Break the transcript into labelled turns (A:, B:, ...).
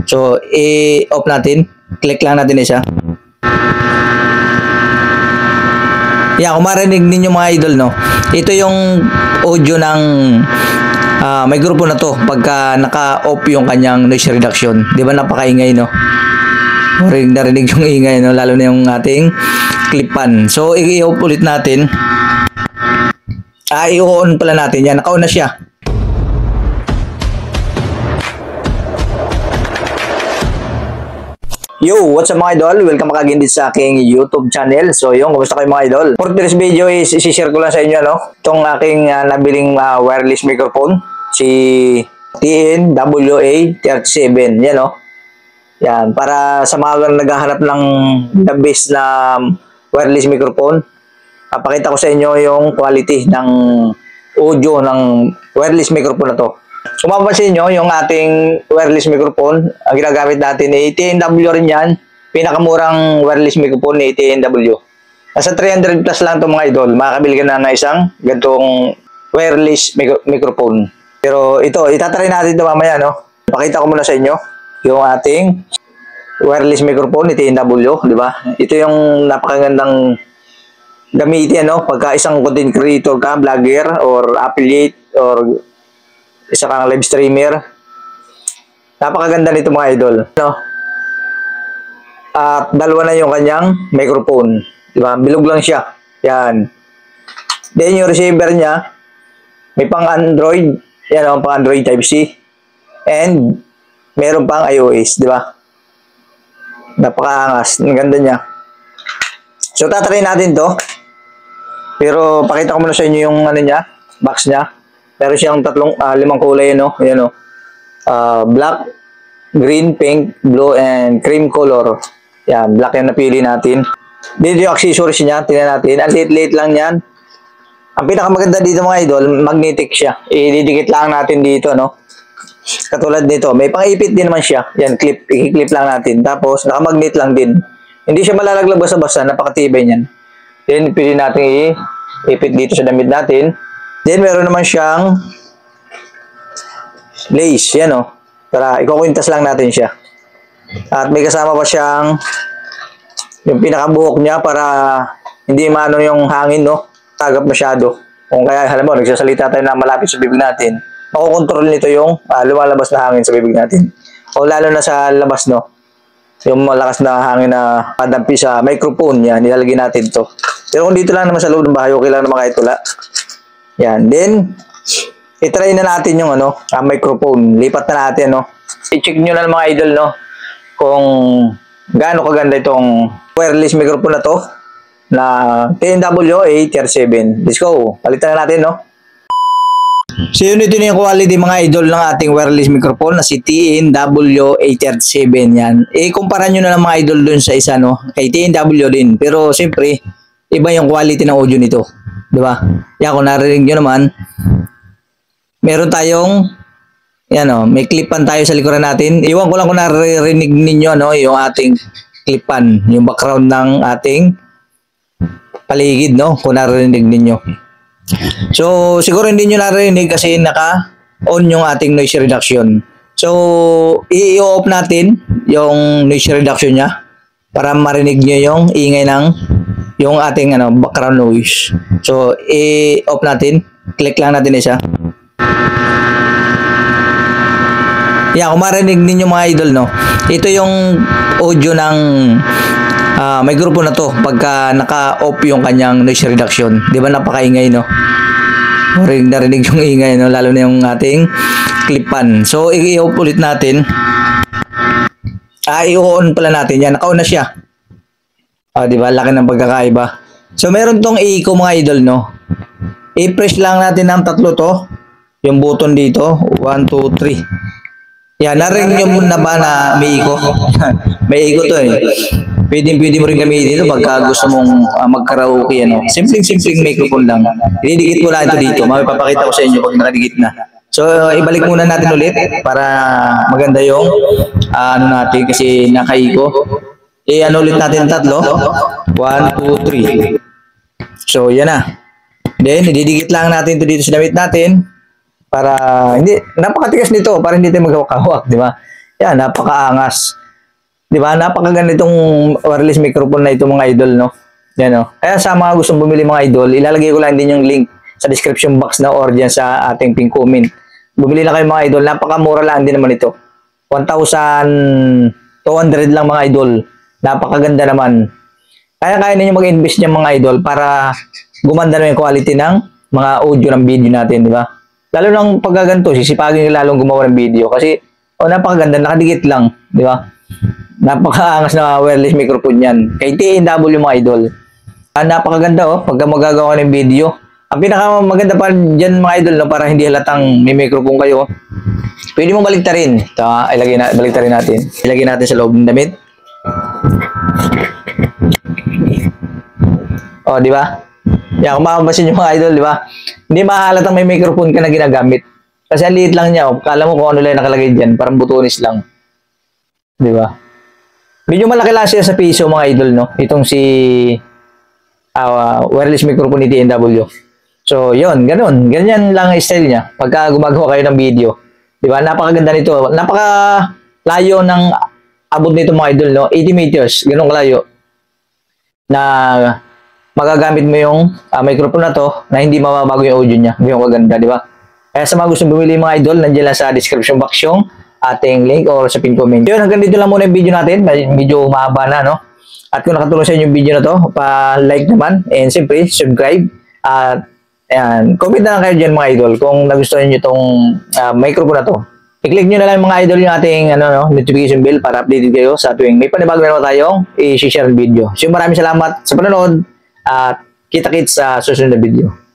A: So, i-off natin. Click lang natin isa. Yan, kung marinig ninyo mga idol, no? Ito yung audio ng may grupo na to pagka naka-off yung kanyang noise reduction. Di ba napakaingay, no? Narinig yung ingay, no? Lalo na yung ating clip-pan. So, i-off ulit natin. I-on pala natin. Yan, naka-on na siya. Yo, what's up mga idol? Welcome back again sa aking YouTube channel. So yung, kumusta kayo mga idol? For today's video is isi-share ko lang sa inyo, no? Itong aking nabiling wireless microphone, si TNWA37. Yan, no? Yan, para sa mga naghahanap ng the best na wireless microphone, pakita ko sa inyo yung quality ng audio ng wireless microphone na to. Kung mapapansin nyo, yung ating wireless microphone, ang ginagamit natin ay TNW rin yan. Pinakamurang wireless microphone ni TNW. Nasa 300 plus lang itong mga idol. Makakabili ka na ng isang gantong wireless microphone. Pero ito, itatry natin ito mamaya, no? Pakita ko muna sa inyo yung ating wireless microphone ni TNW, di ba? Ito yung napakagandang gamitin, no? Pagka isang content creator ka, vlogger, or affiliate, or isa kang live streamer. Napakaganda nito mga idol, no? At dalawa na yung kanyang microphone, di ba? Bilog lang siya. Yan. Then yung receiver niya, may pang Android, yan o, pang Android Type-C. And meron pang iOS, di ba? Napakaangas. Ang ganda niya. So tatry natin to. Pero pakita ko muna sa inyo yung ano niya, box niya. Meron siyang limang kulay, no? Ayan, no? Black, green, pink, blue, and cream color. Yan, black yung napili natin. Dito yung accessories niya, tingnan natin. Ang liit-liit lang yan. Ang pinakamaganda dito mga idol, magnetic siya. Ididikit lang natin dito, no? Katulad nito, may pang-ipit din naman siya. Yan, i-clip lang natin. Tapos, nakamagnet lang din. Hindi siya malalaglag basta-basta, napakatibay niyan. Then, pili natin i-ipit dito sa damit natin. Then, meron naman siyang lace. Yan, o. Para, ikukwintas lang natin siya. At may kasama pa siyang yung pinakabuhok niya para hindi maano yung hangin, no? Tagap masyado. Kung kaya, alam mo, nagsasalita tayo na malapit sa bibig natin, makukontrol nito yung lumalabas na hangin sa bibig natin. O lalo na sa labas, no? Yung malakas na hangin na kadampi sa microphone niya, nilalagay natin to. Pero kung dito lang naman sa loob ng bahay, okay lang naman kahit wala. Yan. Then, i-try na natin yung microphone. Lipat na natin, no? I-check nyo na mga idol, no? Kung gaano kaganda itong wireless microphone na to na TNWA37. Let's go. Palitan na natin, no? So, yun ito na yung quality mga idol ng ating wireless microphone na si TNWA37. Yan. Kumpara nyo na lang mga idol dun sa isa, no? Kay TNW din. Pero, siyempre, iba yung quality ng audio nito. Diba? Yan, kung narinig nyo naman, meron tayong, yan o, may clip-pan tayo sa likuran natin. Iwan ko lang kung narinig ninyo, no, yung ating clip-pan, yung background ng ating paligid, no, kung narinig ninyo. So, siguro hindi nyo narinig kasi naka-on yung ating noise reduction. So, i-off natin yung noise reduction niya para marinig nyo yung ingay ng yung ating background noise. So, i-off natin. Click lang natin isa. Yan, kung marinig ninyo mga idol, no? Ito yung audio ng may grupo na to pagka naka-off yung kanyang noise reduction. Di ba napakaingay, no? Narinig yung ingay, no? Lalo na yung ating clip-pan. So, i-off ulit natin. I-on pala natin. Yan, naka-on na siya. Di ba? Laki ng pagkakaiba. So, meron tong i-echo mga idol, no? I-press lang natin ng tatlo to. Yung button dito. 1, 2, 3. Yan, narinig nyo muna ba na may echo? May echo to eh. Pwede mo rin gamitin ito pagka gusto mong mag-karaoke, ano. Simpleng microphone lang. Ididikit ko lang ito dito. Mapapakita ko sa inyo pag nakadikit na. So, ibalik muna natin ulit para maganda yung natin kasi naka-echo. Ulit natin tatlo. 1, 2, 3. So, yan na. Then, ididikit lang natin ito dito sa damit natin para hindi, napakatigas nito para hindi tayo maghawak-hawak, di ba? Yan, napakaangas. 'Di ba? Napakaganda itong wireless microphone na ito mga idol, no? Yan, no? Kaya sa mga gustong bumili mga idol, ilalagay ko lang din yung link sa description box na or dyan sa ating pin comment. Bumili lang kayo mga idol, napakamura lang din naman ito. 1,200 lang mga idol. Napakaganda naman. Kaya ninyo mag-invest niyan mga idol para gumanda na yung quality ng mga audio ng video natin, di ba? Lalo nang pagkaganto, sisipagin nyo lalong gumawa ng video kasi napakaganda, nakadikit lang, di ba? Napakaangas na wireless microphone yan. Kay TNW mga idol. Napakaganda pagka magagawa ng video. Ang pinakamaganda pa dyan mga idol, no, para hindi halatang may microphone kayo. Pwede mong baliktarin. Ito, baliktarin natin. Ilagay natin sa loob ng damit. Di ba? Yan, kung makapasin yung mga idol, di ba? Hindi mahalatang may microphone ka na ginagamit. Kasi ang liit lang niya. Kala mo kung ano lang nakalagay dyan. Parang butonis lang. Di ba? Medyo malaki lang siya sa piso mga idol, no? Itong si wireless microphone ni TNW. So, yun, ganun. Ganyan lang ang style niya pagka gumagawa kayo ng video. Di ba? Napakaganda nito. Napakalayo ng abot nito mga idol, no? 80 meters. Ganun kalayo. Na magagamit mo yung microphone na to na hindi mababago yung audio niya. Yung kaganda, di ba? Kaya sa mga gusto bumili mga idol, nandiyan lang sa description box yung ating link or sa pin comment. Yun, hanggang dito lang muna yung video natin. Medyo mahaba na, no? At kung nakatulong sa inyo yung video na to, pa-like naman. And siyempre, subscribe. At comment na lang kayo dyan mga idol kung nagustuhan nyo itong microphone na to. I-click nyo na lang mga idol yung ating notification bell para updated kayo sa tuwing may panibago na naman tayong i-share video. So maraming salamat sa panonood at kita-kits sa susunod na video.